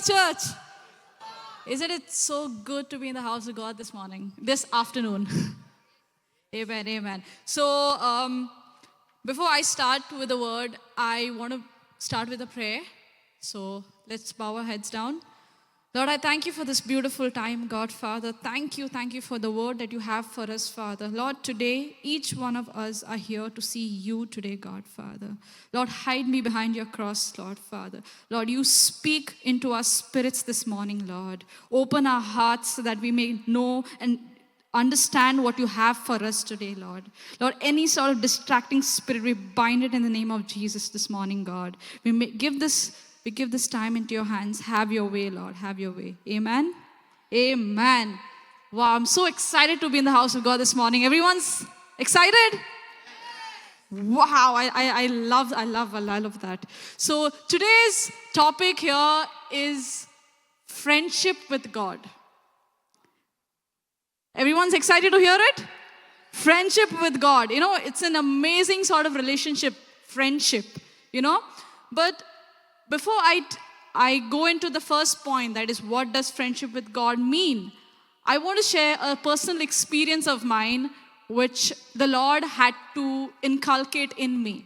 God, church? Isn't it so good to be in the house of God this afternoon? Amen, amen. So, before I start with the word, I want to start with a prayer. So, let's bow our heads down. Lord, I thank you for this beautiful time, God, Father. Thank you for the word that you have for us, Father. Lord, today, each one of us are here to see you today, God, Father. Lord, hide me behind your cross, Lord, Father. Lord, you speak into our spirits this morning, Lord. Open our hearts so that we may know and understand what you have for us today, Lord. Lord, any sort of distracting spirit, we bind it in the name of Jesus this morning, God. We give this time into your hands. Have your way, Lord. Have your way. Amen. Amen. Wow, I'm so excited to be in the house of God this morning. Everyone's excited? Wow, I love that. So today's topic here is friendship with God. Everyone's excited to hear it? Friendship with God. You know, it's an amazing sort of relationship, friendship, you know. But before I go into the first point, that is, what does friendship with God mean? I want to share a personal experience of mine which the Lord had to inculcate in me.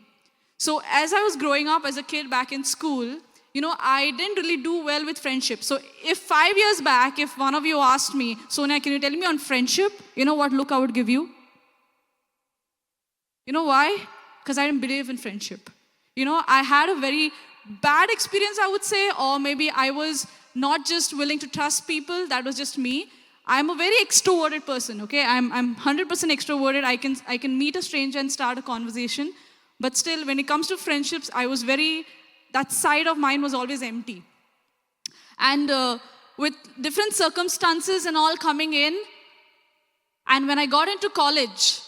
So as I was growing up as a kid back in school, you know, I didn't really do well with friendship. So if 5 years back, if one of you asked me, Sonia, can you tell me on friendship? You know what look I would give you? You know why? Because I didn't believe in friendship. You know, I had a very bad experience, I would say, or maybe I was not just willing to trust people. That was just me. I'm a very extroverted person, okay? I'm 100% extroverted. I can meet a stranger and start a conversation. But still, when it comes to friendships, that side of mine was always empty. And with different circumstances and all coming in, and when I got into college,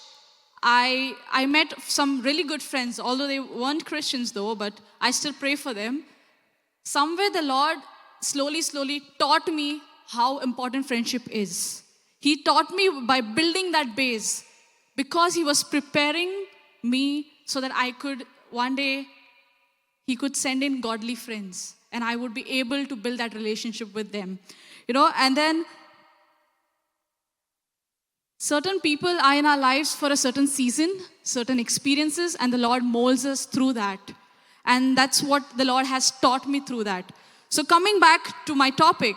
I met some really good friends, although they weren't Christians though, but I still pray for them. Somewhere the Lord slowly taught me how important friendship is. He taught me by building that base because He was preparing me so that I could one day, He could send in godly friends and I would be able to build that relationship with them. You know, and then certain people are in our lives for a certain season, certain experiences, and the Lord molds us through that. And that's what the Lord has taught me through that. So coming back to my topic,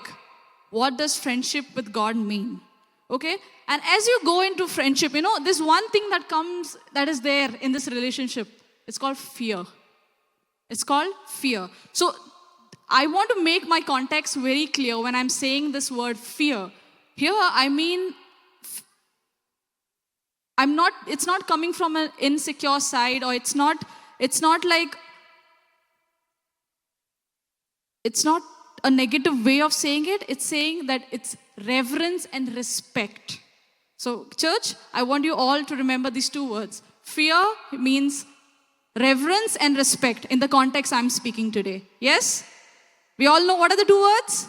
what does friendship with God mean? Okay? And as you go into friendship, you know, there's one thing that is there in this relationship. It's called fear. It's called fear. So I want to make my context very clear when I'm saying this word fear. Here, I mean, it's not coming from an insecure side, or it's not a negative way of saying it. It's saying that it's reverence and respect. So, church, I want you all to remember these two words. Fear means reverence and respect in the context I'm speaking today. Yes? We all know what are the two words?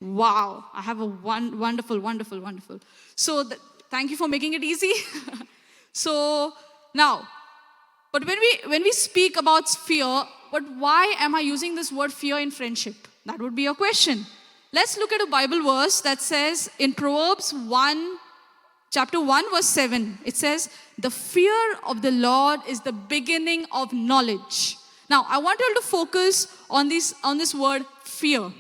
Wow, I have a wonderful. So, thank you for making it easy. So now, but when we speak about fear, but why am I using this word fear in friendship? That would be a question. Let's look at a Bible verse that says in Proverbs chapter 1, verse 7. It says, the fear of the Lord is the beginning of knowledge. Now, I want you all to focus on this word fear.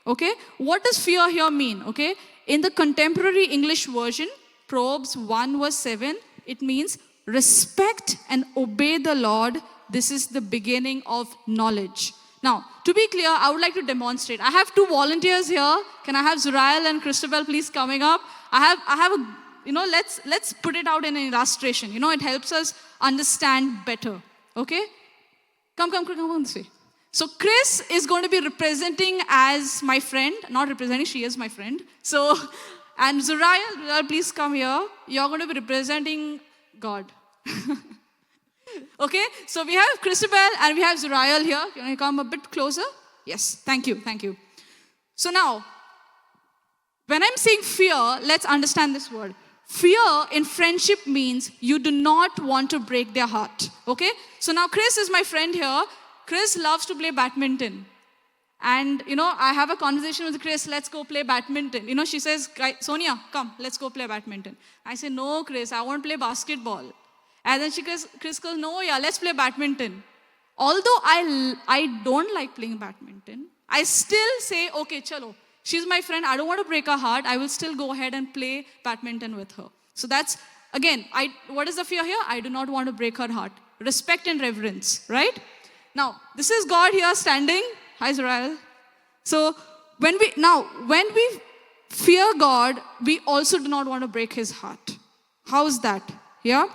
Okay? What does fear here mean? Okay? In the contemporary English version, Proverbs 1 verse 7, it means respect and obey the Lord. This is the beginning of knowledge. Now, to be clear, I would like to demonstrate. I have two volunteers here. Can I have Zurael and Christabel please coming up? I have a, you know, let's put it out in an illustration. You know, it helps us understand better. Okay? Come this way. So Chris is going to be representing as my friend. Not representing, she is my friend. So, and Zurael, please come here. You're going to be representing God. Okay, so we have Christabel and we have Zurael here. Can you come a bit closer? Yes, thank you. So now, when I'm saying fear, let's understand this word. Fear in friendship means you do not want to break their heart. Okay, so now Chris is my friend here. Chris loves to play badminton. And, I have a conversation with Chris, let's go play badminton. She says, Sonia, come, let's go play badminton. I say, no, Chris, I want to play basketball. And then Chris goes, no, yeah, let's play badminton. Although I don't like playing badminton, I still say, okay, chalo. She's my friend. I don't want to break her heart. I will still go ahead and play badminton with her. So that's, again, what is the fear here? I do not want to break her heart. Respect and reverence, right? Now, this is God here standing. Hi, Zariel. So, when we fear God, we also do not want to break his heart. How's that? Yeah?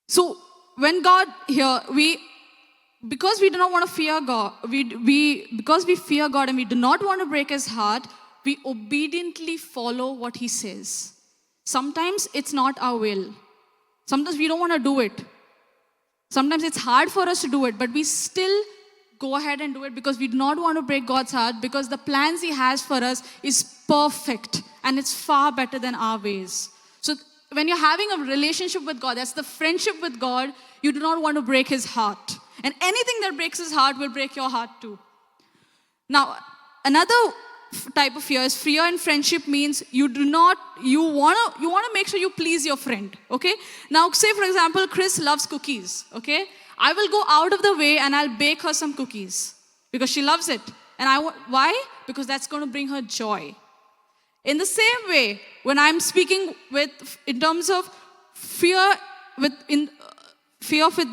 So, when God here, because we do not want to fear God, because we fear God and we do not want to break his heart, we obediently follow what he says. Sometimes it's not our will. Sometimes we don't want to do it. Sometimes it's hard for us to do it, but we still go ahead and do it because we do not want to break God's heart, because the plans he has for us is perfect and it's far better than our ways. So when you're having a relationship with God, that's the friendship with God, you do not want to break his heart. And anything that breaks his heart will break your heart too. Now, another type of fear is fear in friendship means you want to make sure you please your friend, okay? Now, say for example, Chris loves cookies, okay? I will go out of the way and I'll bake her some cookies because she loves it. And why? Because that's going to bring her joy. In the same way, when I'm speaking in terms of fear with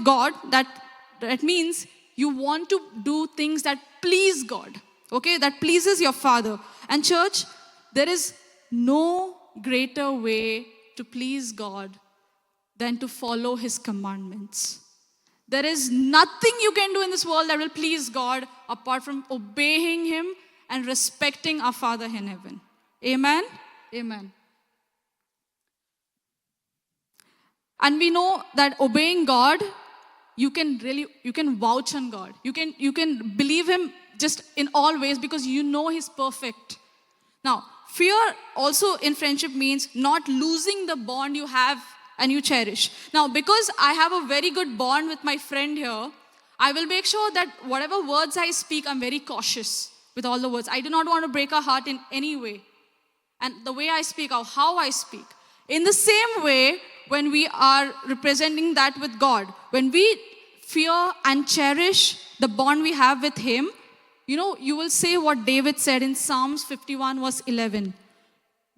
God, that means you want to do things that please God. Okay, that pleases your Father. And church, there is no greater way to please God than to follow his commandments. There is nothing you can do in this world that will please God apart from obeying him and respecting our Father in heaven. Amen? Amen. And we know that obeying God, you can vouch on God. You can believe him just in all ways because you know he's perfect. Now, fear also in friendship means not losing the bond you have and you cherish. Now, because I have a very good bond with my friend here, I will make sure that whatever words I speak, I'm very cautious with all the words. I do not want to break her heart in any way. And the way I speak or how I speak. In the same way, when we are representing that with God, when we fear and cherish the bond we have with him, you will say what David said in Psalms 51 verse 11.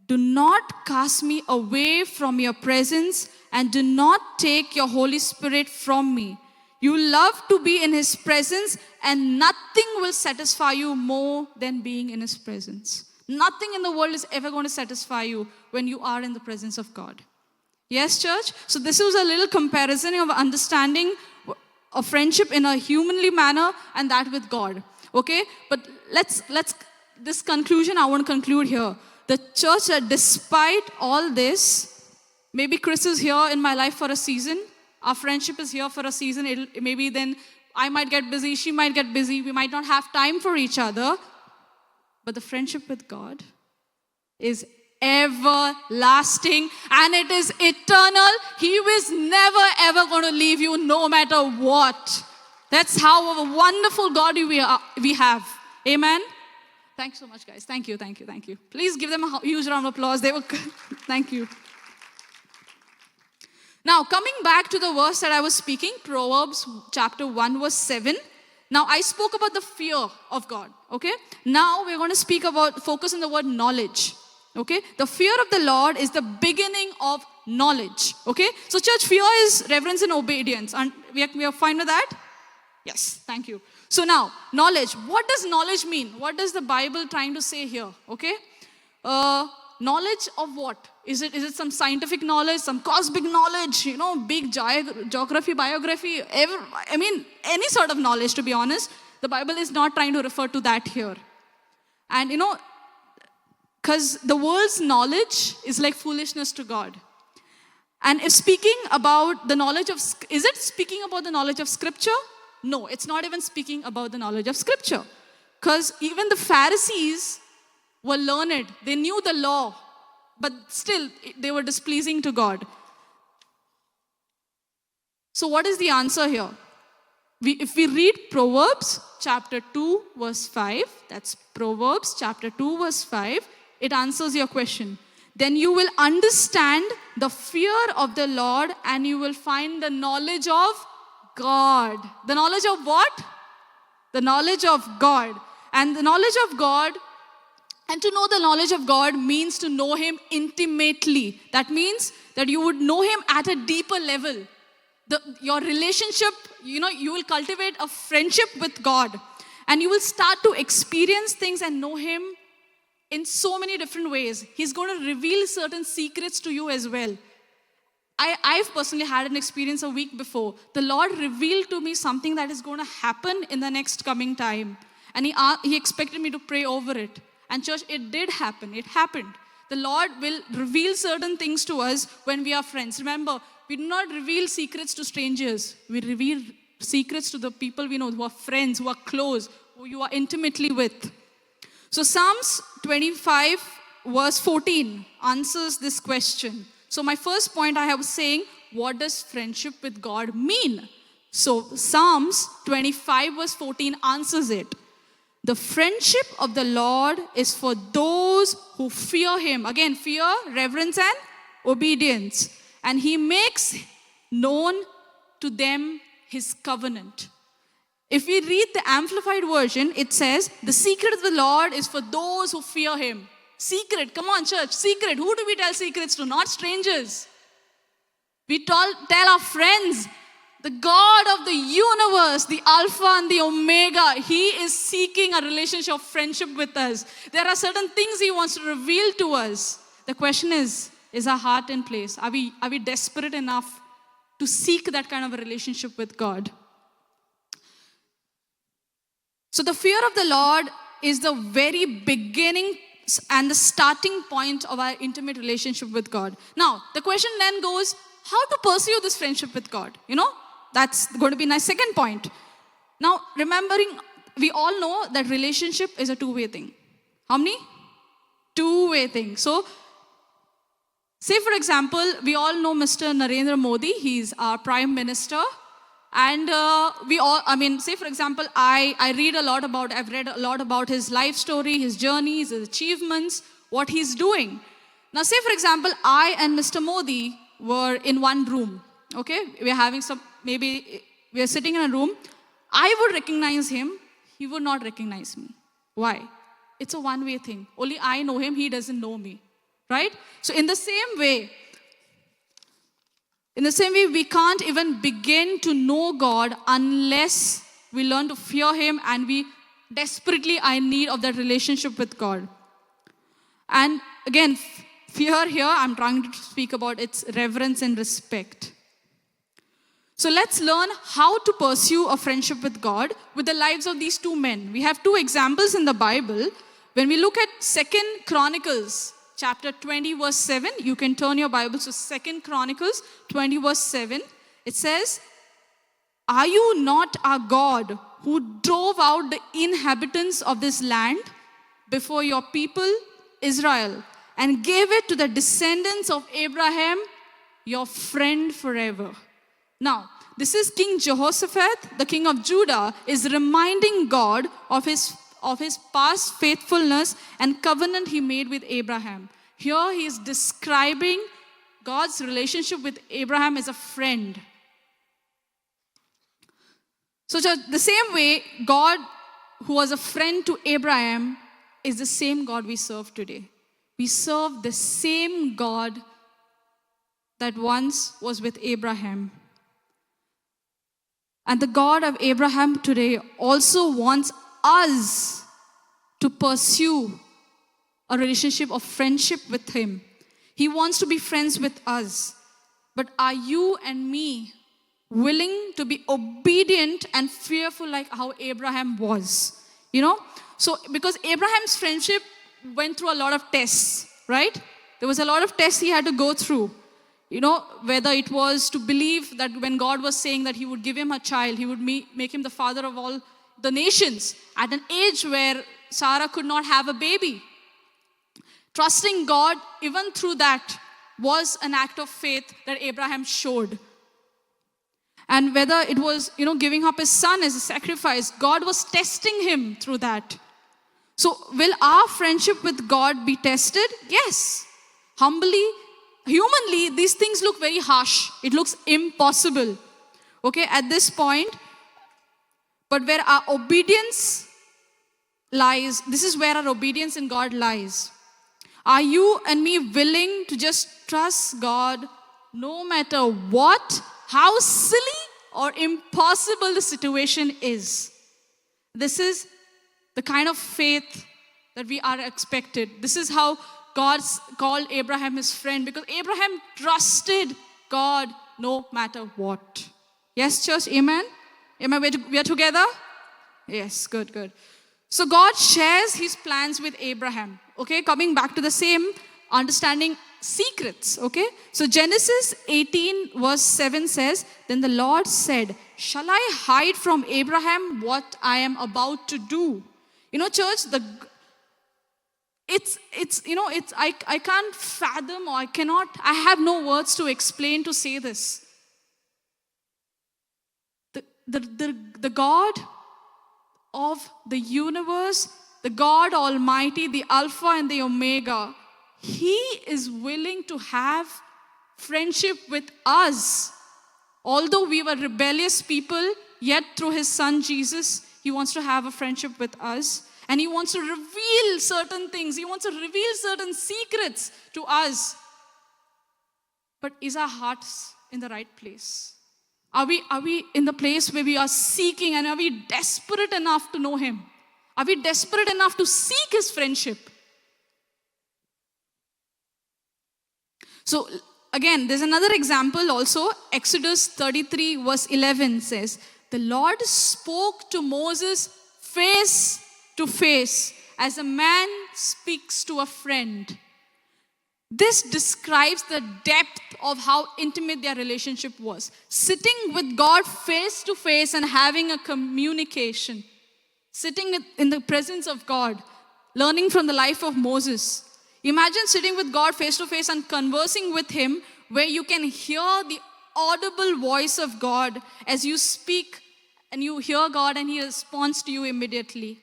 Do not cast me away from your presence and do not take your Holy Spirit from me. You love to be in his presence and nothing will satisfy you more than being in his presence. Nothing in the world is ever going to satisfy you when you are in the presence of God. Yes, church? So this was a little comparison of understanding a friendship in a humanly manner and that with God. Okay, but this conclusion I want to conclude here. The church, that despite all this, maybe Chris is here in my life for a season. Our friendship is here for a season. Maybe then I might get busy, she might get busy. We might not have time for each other. But the friendship with God is everlasting and it is eternal. He is never ever going to leave you no matter what. That's how a wonderful God we have. Amen. Thanks so much, guys. Thank you. Please give them a huge round of applause. Thank you. Now, coming back to the verse that I was speaking, Proverbs chapter 1 verse 7. Now, I spoke about the fear of God, okay? Now, we're going to focus on the word knowledge, okay? The fear of the Lord is the beginning of knowledge, okay? So, church, fear is reverence and obedience. And we are fine with that? Yes, thank you. So now, knowledge. What does knowledge mean? What does the Bible trying to say here, okay? Knowledge of what? Is it some scientific knowledge, some cosmic knowledge, big geography, biography, any sort of knowledge, to be honest. The Bible is not trying to refer to that here. And because the world's knowledge is like foolishness to God. And if speaking about the knowledge of, is it speaking about the knowledge of Scripture? No, it's not even speaking about the knowledge of Scripture. Because even the Pharisees were learned. They knew the law. But still, they were displeasing to God. So what is the answer here? If we read Proverbs chapter 2, verse 5. That's Proverbs chapter 2, verse 5. It answers your question. Then you will understand the fear of the Lord and you will find the knowledge of God. The knowledge of what? The knowledge of God. And the knowledge of God, and to know the knowledge of God means to know Him intimately. That means that you would know Him at a deeper level. Your relationship, you will cultivate a friendship with God. And you will start to experience things and know Him in so many different ways. He's going to reveal certain secrets to you as well. I've personally had an experience a week before. The Lord revealed to me something that is going to happen in the next coming time. And He expected me to pray over it. And church, it did happen. It happened. The Lord will reveal certain things to us when we are friends. Remember, we do not reveal secrets to strangers. We reveal secrets to the people we know, who are friends, who are close, who you are intimately with. So Psalms 25 verse 14 answers this question. So my first point I was saying, what does friendship with God mean? So Psalms 25 verse 14 answers it. The friendship of the Lord is for those who fear Him. Again, fear, reverence and obedience. And He makes known to them His covenant. If we read the Amplified Version, it says, the secret of the Lord is for those who fear Him. Secret, come on church, secret. Who do we tell secrets to? Not strangers. We tell our friends. The God of the universe, the Alpha and the Omega, He is seeking a relationship of friendship with us. There are certain things He wants to reveal to us. The question is our heart in place? Are we desperate enough to seek that kind of a relationship with God? So the fear of the Lord is the very beginning and the starting point of our intimate relationship with God. Now, the question then goes, how to pursue this friendship with God? That's going to be my second point. Now, remembering, we all know that relationship is a two-way thing. How many? Two-way thing. So, say for example, we all know Mr. Narendra Modi. He's our Prime Minister. And say for example, I've read a lot about his life story, his journeys, his achievements, what he's doing. Now, say for example, I and Mr. Modi were in one room. Okay, maybe we are sitting in a room. I would recognize him, he would not recognize me. Why? It's a one-way thing. Only I know him, he doesn't know me. Right? So in the same way, we can't even begin to know God unless we learn to fear Him and we desperately are in need of that relationship with God. And again, fear here, I'm trying to speak about its reverence and respect. So let's learn how to pursue a friendship with God with the lives of these two men. We have two examples in the Bible. When we look at 2 Chronicles chapter 20 verse 7, you can turn your Bibles to 2 Chronicles 20 verse 7. It says, are you not our God who drove out the inhabitants of this land before your people Israel and gave it to the descendants of Abraham, your friend forever? Now, this is King Jehoshaphat, the king of Judah, is reminding God of his past faithfulness and covenant he made with Abraham. Here he is describing God's relationship with Abraham as a friend. So the same way God, who was a friend to Abraham, is the same God we serve today. We serve the same God that once was with Abraham. And the God of Abraham today also wants us to pursue a relationship of friendship with Him. He wants to be friends with us. But are you and me willing to be obedient and fearful like how Abraham was? So because Abraham's friendship went through a lot of tests, right? There was a lot of tests he had to go through. Whether it was to believe that when God was saying that He would give him a child, He would make him the father of all the nations at an age where Sarah could not have a baby. Trusting God, even through that, was an act of faith that Abraham showed. And whether it was, giving up his son as a sacrifice, God was testing him through that. So will our friendship with God be tested? Yes. Humbly, humanly, these things look very harsh. It looks impossible. Okay, at this point. But where our obedience lies, this is where our obedience in God lies. Are you and me willing to just trust God no matter what, how silly or impossible the situation is? This is the kind of faith that we are expected. This is how God called Abraham his friend, because Abraham trusted God no matter what. Yes, church, amen? Amen, we are together? Yes, good. So God shares his plans with Abraham. Okay, coming back to the same understanding secrets. Okay, so Genesis 18 verse 7 says, then the Lord said, shall I hide from Abraham what I am about to do? Church, I can't fathom, or I have no words to explain, to say this. The God of the universe, the God Almighty, the Alpha and the Omega, he is willing to have friendship with us. Although we were rebellious people, yet through his son Jesus, he wants to have a friendship with us. And he wants to reveal certain things. He wants to reveal certain secrets to us. But is our hearts in the right place? Are we in the place where we are seeking, and are we desperate enough to know him? Are we desperate enough to seek his friendship? So again, there's another example also. Exodus 33 verse 11 says, the Lord spoke to Moses face to face as a man speaks to a friend. This describes the depth of how intimate their relationship was. Sitting with God face to face and having a communication. Sitting in the presence of God, learning from the life of Moses. Imagine sitting with God face to face and conversing with him, where you can hear the audible voice of God as you speak, and you hear God and he responds to you immediately.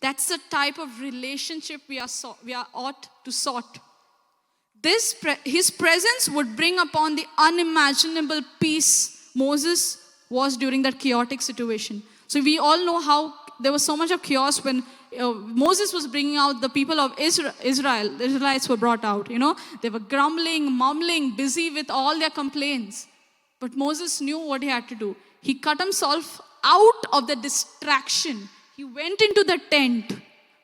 That's the type of relationship we are ought to sought. His presence would bring upon the unimaginable peace Moses was during that chaotic situation. So we all know how there was so much of chaos when Moses was bringing out the people of Israel. The Israelites were brought out. They were grumbling, mumbling, busy with all their complaints. But Moses knew what he had to do. He cut himself out of the distraction. He went into the tent,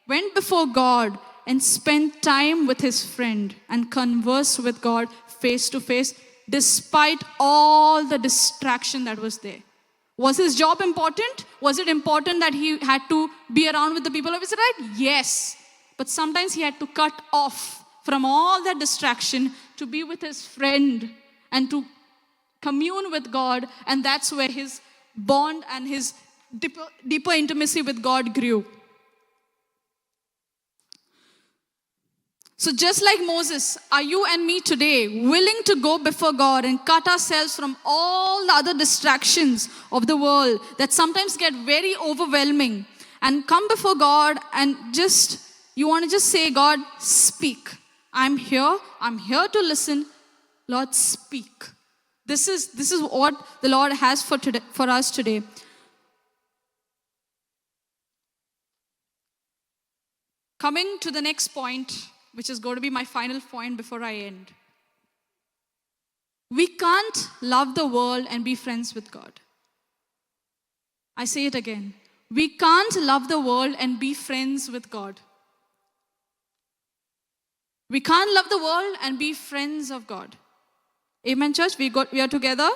went before God, and spent time with his friend and conversed with God face to face, despite all the distraction that was there. Was his job important? Was it important that he had to be around with the people of Israel? Yes. But sometimes he had to cut off from all that distraction to be with his friend and to commune with God. And that's where his bond and his deeper intimacy with God grew. So just like Moses, are you and me today willing to go before God and cut ourselves from all the other distractions of the world that sometimes get very overwhelming, and come before God and you want to just say, God, speak. I'm here to listen. Lord, speak. This is what the Lord has for us today. Coming to the next point, which is going to be my final point before I end. We can't love the world and be friends with God. I say it again. We can't love the world and be friends with God. We can't love the world and be friends of God. Amen, church? We are together.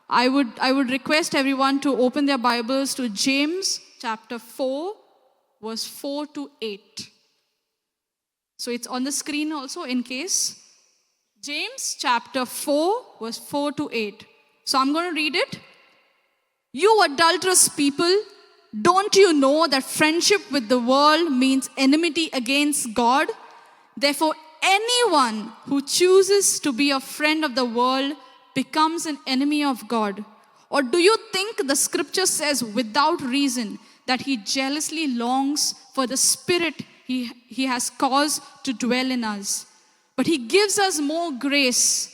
I would request everyone to open their Bibles to James chapter 4, verse 4 to 8. So it's on the screen also in case. James chapter 4, verse 4 to 8. So I'm going to read it. You adulterous people, don't you know that friendship with the world means enmity against God? Therefore, anyone who chooses to be a friend of the world becomes an enemy of God. Or do you think the scripture says without reason that he jealously longs for the spirit he has caused to dwell in us? But he gives us more grace.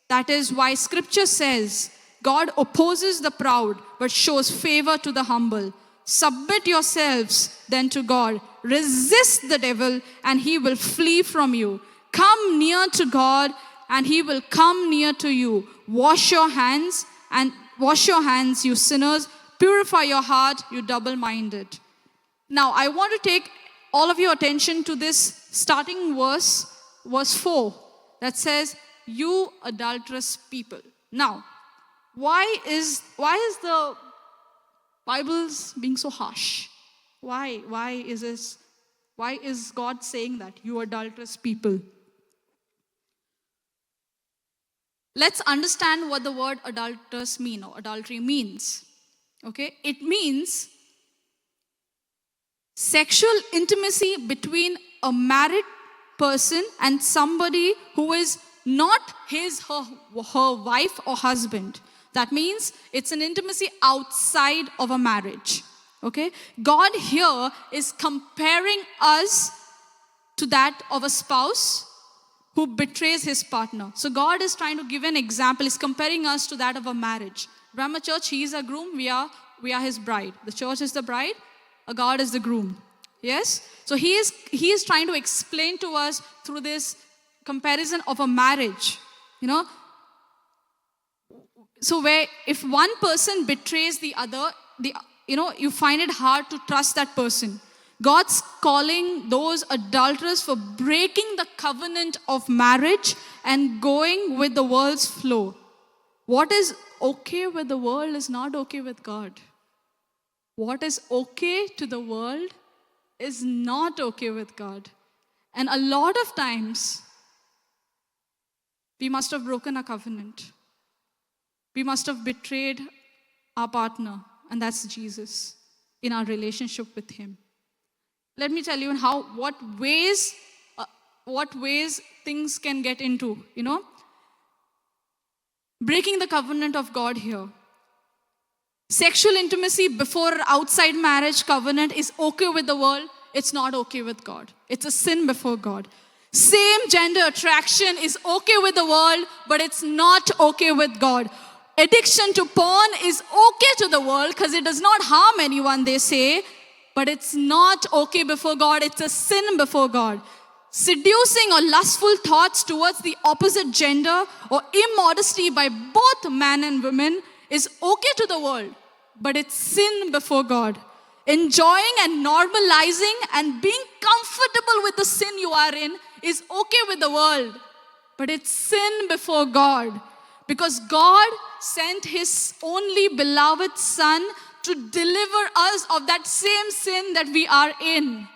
That is why scripture says, God opposes the proud, but shows favor to the humble. Submit yourselves then to God. Resist the devil, and he will flee from you. Come near to God, and he will come near to you. Wash your hands, you sinners. Purify your heart, you double-minded. Now, I want to take all of your attention to this starting verse 4, that says, you adulterous people. Now, why is the Bible's being so harsh? Why is God saying that, you adulterous people? Let's understand what the word adulterous mean or adultery means. Okay? It means sexual intimacy between a married person and somebody who is not her wife or husband. That means it's an intimacy outside of a marriage. Okay? God here is comparing us to that of a spouse who betrays his partner. So God is trying to give an example. He's comparing us to that of a marriage. Brahma Church, he is a groom, we are his bride. The church is the bride, God is the groom. Yes? So he is trying to explain to us through this comparison of a marriage. So where if one person betrays the other, you find it hard to trust that person. God's calling those adulterers for breaking the covenant of marriage and going with the world's flow. What is okay with the world is not okay with God. What is okay to the world is not okay with God. And a lot of times, we must have broken a covenant. We must have betrayed our partner, and that's Jesus, in our relationship with him. Let me tell you what ways things can get into, breaking the covenant of God here. Sexual intimacy before outside marriage covenant is okay with the world. It's not okay with God. It's a sin before God. Same gender attraction is okay with the world, but it's not okay with God. Addiction to porn is okay to the world because it does not harm anyone, they say, but it's not okay before God. It's a sin before God. Seducing or lustful thoughts towards the opposite gender or immodesty by both man and women is okay to the world, but it's sin before God. Enjoying and normalizing and being comfortable with the sin you are in is okay with the world, but it's sin before God. Because God sent his only beloved Son to deliver us of that same sin that we are in.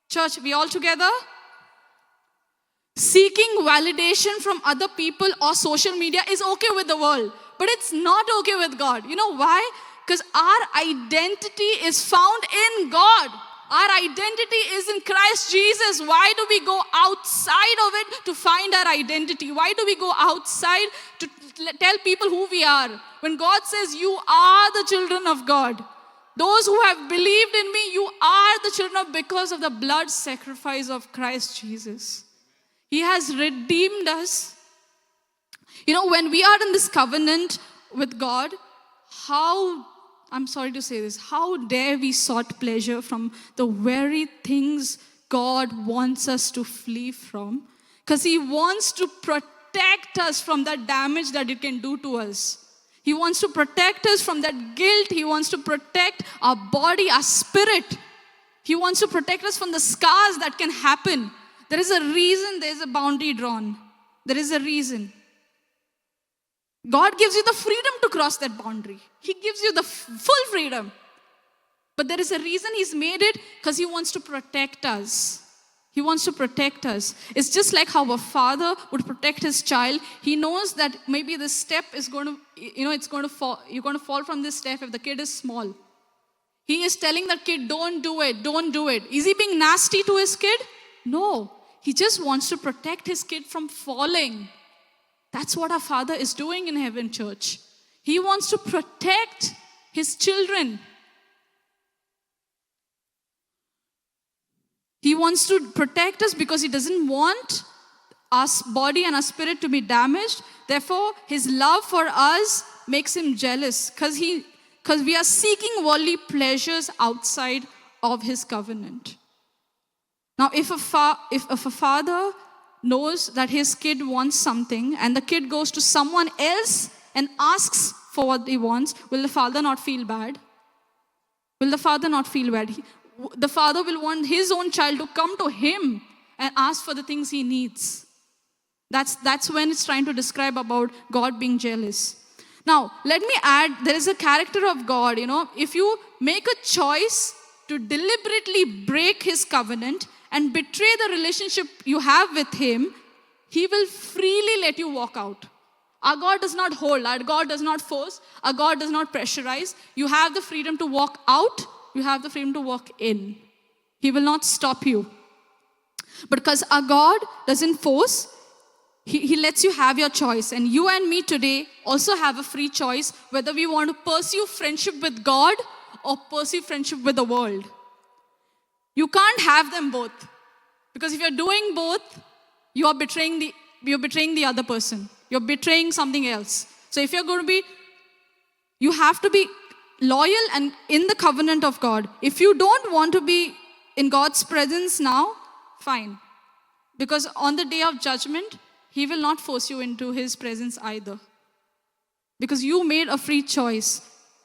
Church, we all together? Seeking validation from other people or social media is okay with the world, but it's not okay with God. You know why? Because our identity is found in God. Our identity is in Christ Jesus. Why do we go outside of it to find our identity? Why do we go outside to tell people who we are? When God says, you are the children of God. Those who have believed in me, you are the children of because of the blood sacrifice of Christ Jesus. He has redeemed us. When we are in this covenant with God, I'm sorry to say this, how dare we sought pleasure from the very things God wants us to flee from? Because he wants to protect us from that damage that it can do to us. He wants to protect us from that guilt. He wants to protect our body, our spirit. He wants to protect us from the scars that can happen. There is a reason there is a boundary drawn. There is a reason. God gives you the freedom to cross that boundary. He gives you the full freedom. But there is a reason he's made it, because he wants to protect us. He wants to protect us. It's just like how a father would protect his child. He knows that maybe this step is going to, it's going to fall. You're going to fall from this step if the kid is small. He is telling that kid, don't do it, don't do it. Is he being nasty to his kid? No. He just wants to protect his kid from falling. That's what our Father is doing in heaven, church. He wants to protect his children. He wants to protect us because he doesn't want our body and our spirit to be damaged. Therefore, his love for us makes him jealous because we are seeking worldly pleasures outside of his covenant. Now, if a father knows that his kid wants something and the kid goes to someone else and asks for what he wants, will the father not feel bad? Will the father not feel bad? The father will want his own child to come to him and ask for the things he needs. That's when it's trying to describe about God being jealous. Now, let me add, there is a character of God, if you make a choice to deliberately break his covenant and betray the relationship you have with him, he will freely let you walk out. Our God does not hold, our God does not force, our God does not pressurize. You have the freedom to walk out, you have the freedom to walk in. He will not stop you. But because our God doesn't force, He lets you have your choice. And you and me today also have a free choice whether we want to pursue friendship with God or pursue friendship with the world. You can't have them both. Because if you're doing both, you're betraying the other person. You're betraying something else. So if you're going to be, you have to be loyal and in the covenant of God. If you don't want to be in God's presence now, fine. Because on the day of judgment, He will not force you into His presence either. Because you made a free choice.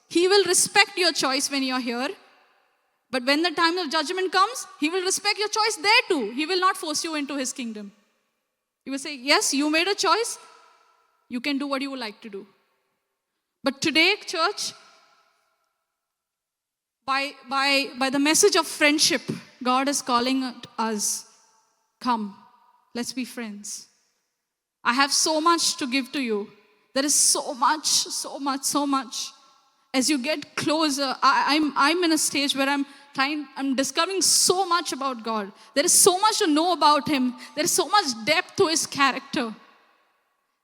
He will respect your choice when you're here. But when the time of judgment comes, He will respect your choice there too. He will not force you into His kingdom. He will say, yes, you made a choice. You can do what you would like to do. But today, church, by the message of friendship, God is calling us, come, let's be friends. I have so much to give to you. There is so much. As you get closer, I'm in a stage where I'm discovering so much about God. There is so much to know about Him. There is so much depth to His character.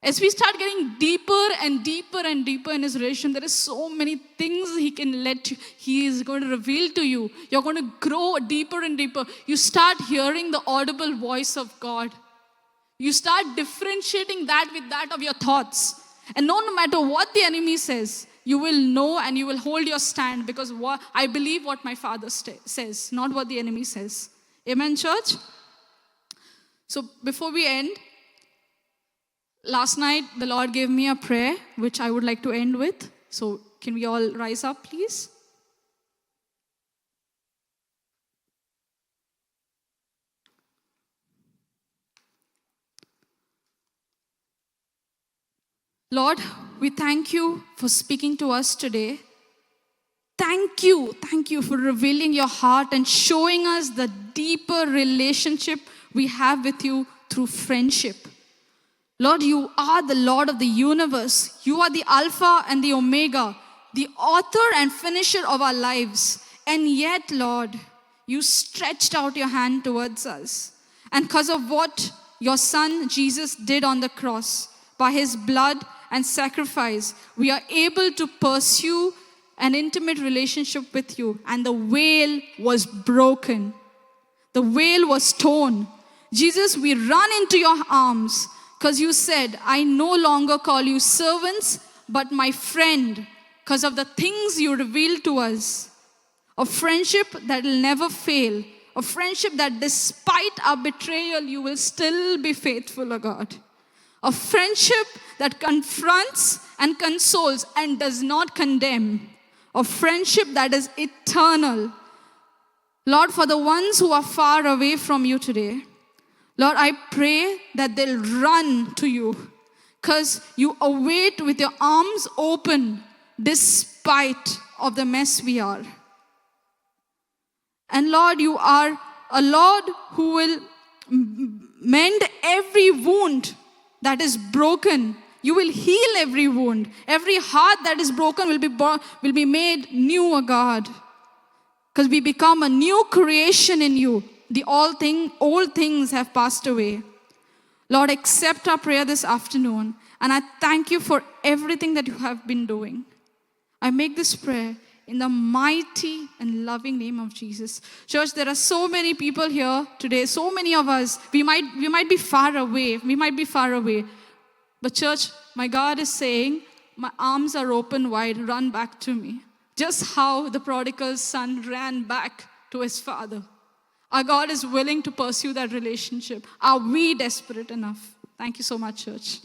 As we start getting deeper and deeper and deeper in His relation, there is so many things He is going to reveal to you. You're going to grow deeper and deeper. You start hearing the audible voice of God. You start differentiating that with that of your thoughts. And no matter what the enemy says, you will know and you will hold your stand, because I believe what my Father says, not what the enemy says. Amen, church? So before we end, last night the Lord gave me a prayer which I would like to end with. So can we all rise up, please? Lord, we thank you for speaking to us today. Thank you for revealing your heart and showing us the deeper relationship we have with you through friendship. Lord, you are the Lord of the universe. You are the Alpha and the Omega, the author and finisher of our lives. And yet, Lord, you stretched out your hand towards us. And because of what your Son Jesus did on the cross, by His blood and sacrifice, we are able to pursue an intimate relationship with you. And the veil was broken. The veil was torn. Jesus, we run into your arms because you said, I no longer call you servants, but my friend, because of the things you revealed to us. A friendship that will never fail. A friendship that despite our betrayal, you will still be faithful, O God. A friendship that confronts and consoles and does not condemn. A friendship that is eternal. Lord, for the ones who are far away from you today, Lord, I pray that they'll run to you because you await with your arms open despite of the mess we are. And Lord, you are a Lord who will mend every wound that is broken. You will heal every wound. Every heart that is broken will be made new, O God. Because we become a new creation in you. The old things have passed away. Lord, accept our prayer this afternoon. And I thank you for everything that you have been doing. I make this prayer in the mighty and loving name of Jesus. Church, there are so many people here today, so many of us. We might be far away. But church, my God is saying, my arms are open wide, run back to me. Just how the prodigal son ran back to his father. Our God is willing to pursue that relationship. Are we desperate enough? Thank you so much, church.